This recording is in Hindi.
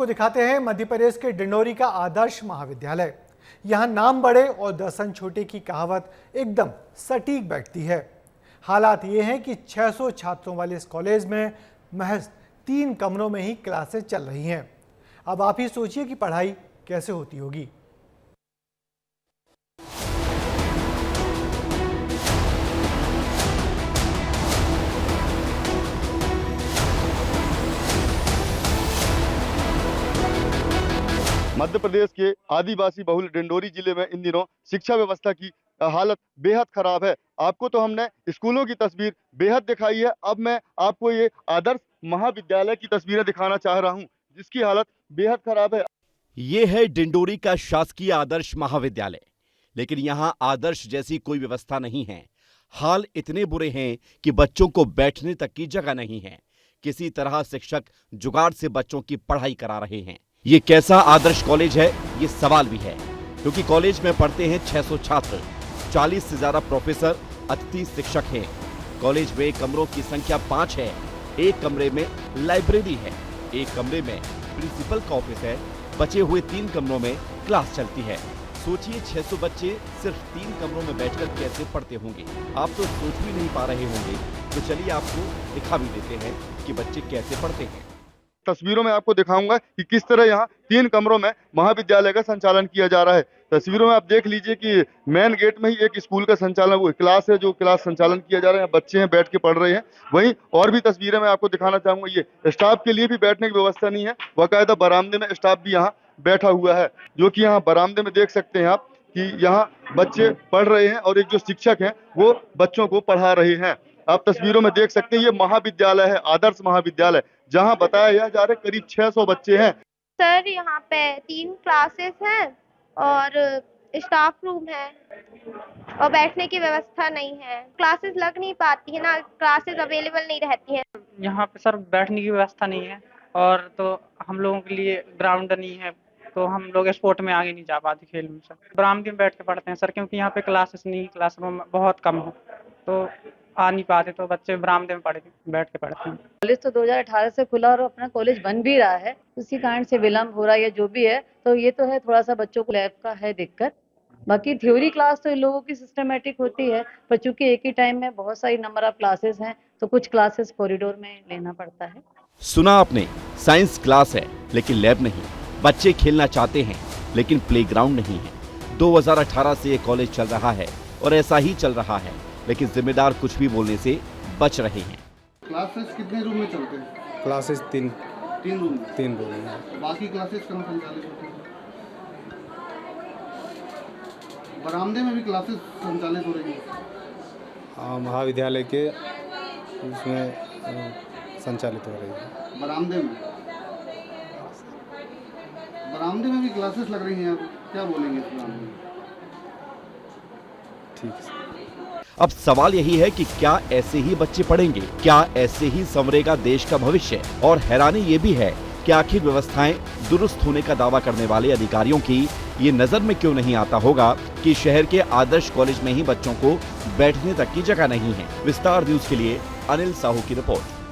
आपको दिखाते हैं मध्य प्रदेश के डिंडोरी का आदर्श महाविद्यालय। यहाँ नाम बड़े और दर्शन छोटे की कहावत एकदम सटीक बैठती है। हालात ये हैं कि 600 छात्रों वाले इस कॉलेज में महज 3 कमरों में ही क्लासेस चल रही हैं। अब आप ही सोचिए कि पढ़ाई कैसे होती होगी। मध्य प्रदेश के आदिवासी बहुल डिंडोरी जिले में इन दिनों शिक्षा व्यवस्था की हालत बेहद खराब है। आपको तो हमने स्कूलों की तस्वीर बेहद दिखाई है। अब मैं आपको ये आदर्श महाविद्यालय की तस्वीरें दिखाना चाह रहा हूं, जिसकी हालत बेहद खराब है। ये है डिंडोरी का शासकीय आदर्श महाविद्यालय, लेकिन यहाँ आदर्श जैसी कोई व्यवस्था नहीं है। हाल इतने बुरे हैं कि बच्चों को बैठने तक की जगह नहीं है। किसी तरह शिक्षक जुगाड़ से बच्चों की पढ़ाई करा रहे हैं। ये कैसा आदर्श कॉलेज है, ये सवाल भी है, क्योंकि कॉलेज में पढ़ते हैं 600 छात्र, 40 से ज्यादा प्रोफेसर, अतिथि शिक्षक हैं। कॉलेज में कमरों की संख्या 5 है। एक कमरे में लाइब्रेरी है, एक कमरे में प्रिंसिपल का ऑफिस है, बचे हुए 3 कमरों में क्लास चलती है। सोचिए 600 बच्चे सिर्फ 3 कमरों में बैठकर कैसे पढ़ते होंगे। आप तो सोच भी नहीं पा रहे होंगे, तो चलिए आपको दिखा भी देते हैं कि बच्चे कैसे पढ़ते हैं। तस्वीरों में आपको दिखाऊंगा कि किस तरह यहाँ 3 कमरों में महाविद्यालय का संचालन किया जा रहा है। तस्वीरों में आप देख लीजिए कि मेन गेट में ही एक स्कूल का संचालन, वो क्लास है जो क्लास संचालन किया जा रहा है। बच्चे हैं बैठ के पढ़ रहे हैं। वहीं और भी तस्वीरें मैं आपको दिखाना चाहूंगा। ये स्टाफ के लिए भी बैठने की व्यवस्था नहीं है। बाकायदा बरामदे में स्टाफ भी यहाँ बैठा हुआ है, जो कि यहाँ बरामदे में देख सकते हैं आप कि यहाँ बच्चे पढ़ रहे हैं और एक जो शिक्षक हैं वो बच्चों को पढ़ा रहे हैं। आप तस्वीरों में देख सकते हैं ये महाविद्यालय है, आदर्श महाविद्यालय, जहां बताया जा रहा है करीब 600 बच्चे हैं। सर यहाँ पे 3 क्लासेस हैं और स्टाफ रूम है और बैठने की व्यवस्था नहीं है। क्लासेस लग नहीं पाती है ना, क्लासेस अवेलेबल नहीं रहती है। यहाँ पे सर बैठने की व्यवस्था नहीं है और तो हम लोगों के लिए ग्राउंड नहीं है, तो हम लोग स्पोर्ट में आगे नहीं जा पाते खेल में। सर बरामदे में बैठ के पढ़ते हैं सर, क्योंकि यहाँ पे क्लासेस नहीं, क्लासरूम बहुत कम है, तो आ नहीं पाते, तो बच्चे बरामदे में बैठ के पढ़ते हैं। कॉलेज तो 2018 से खुला और अपना कॉलेज बन भी रहा है, उसी कारण से विलम्ब हो रहा है या जो भी है, तो ये तो है थोड़ा सा बच्चों को लैब का है दिक्कत। बाकी थ्योरी क्लास तो इन लोगों की सिस्टमेटिक होती है, पर चूंकि एक ही टाइम में बहुत सारी नंबर ऑफ क्लासेस हैं, तो कुछ क्लासेस कॉरिडोर में लेना पड़ता है। सुना आपने, साइंस क्लास है लेकिन लैब नहीं। बच्चे खेलना चाहते हैं लेकिन प्लेग्राउंड नहीं है। 2018 से ये कॉलेज चल रहा है और ऐसा ही चल रहा है, लेकिन जिम्मेदार कुछ भी बोलने से बच रहे हैं। क्लासेस कितने रूम में चलते हैं? क्लासेस 3 रूम में। बाकी क्लासेस कहाँ संचालित होती हैं? बरामदे में भी क्लासेस संचालित हो रही हैं? हाँ, महाविद्यालय के उसमें संचालित हो रही है। बरामदे में भी क्लासेस लग रही हैं। क्या बोलेंगे इस बारे में? ठीक है। अब सवाल यही है कि क्या ऐसे ही बच्चे पढ़ेंगे, क्या ऐसे ही संवरेगा देश का भविष्य? और हैरानी ये भी है कि आखिर व्यवस्थाएं दुरुस्त होने का दावा करने वाले अधिकारियों की ये नजर में क्यों नहीं आता होगा कि शहर के आदर्श कॉलेज में ही बच्चों को बैठने तक की जगह नहीं है। विस्तार न्यूज के लिए अनिल साहू की रिपोर्ट।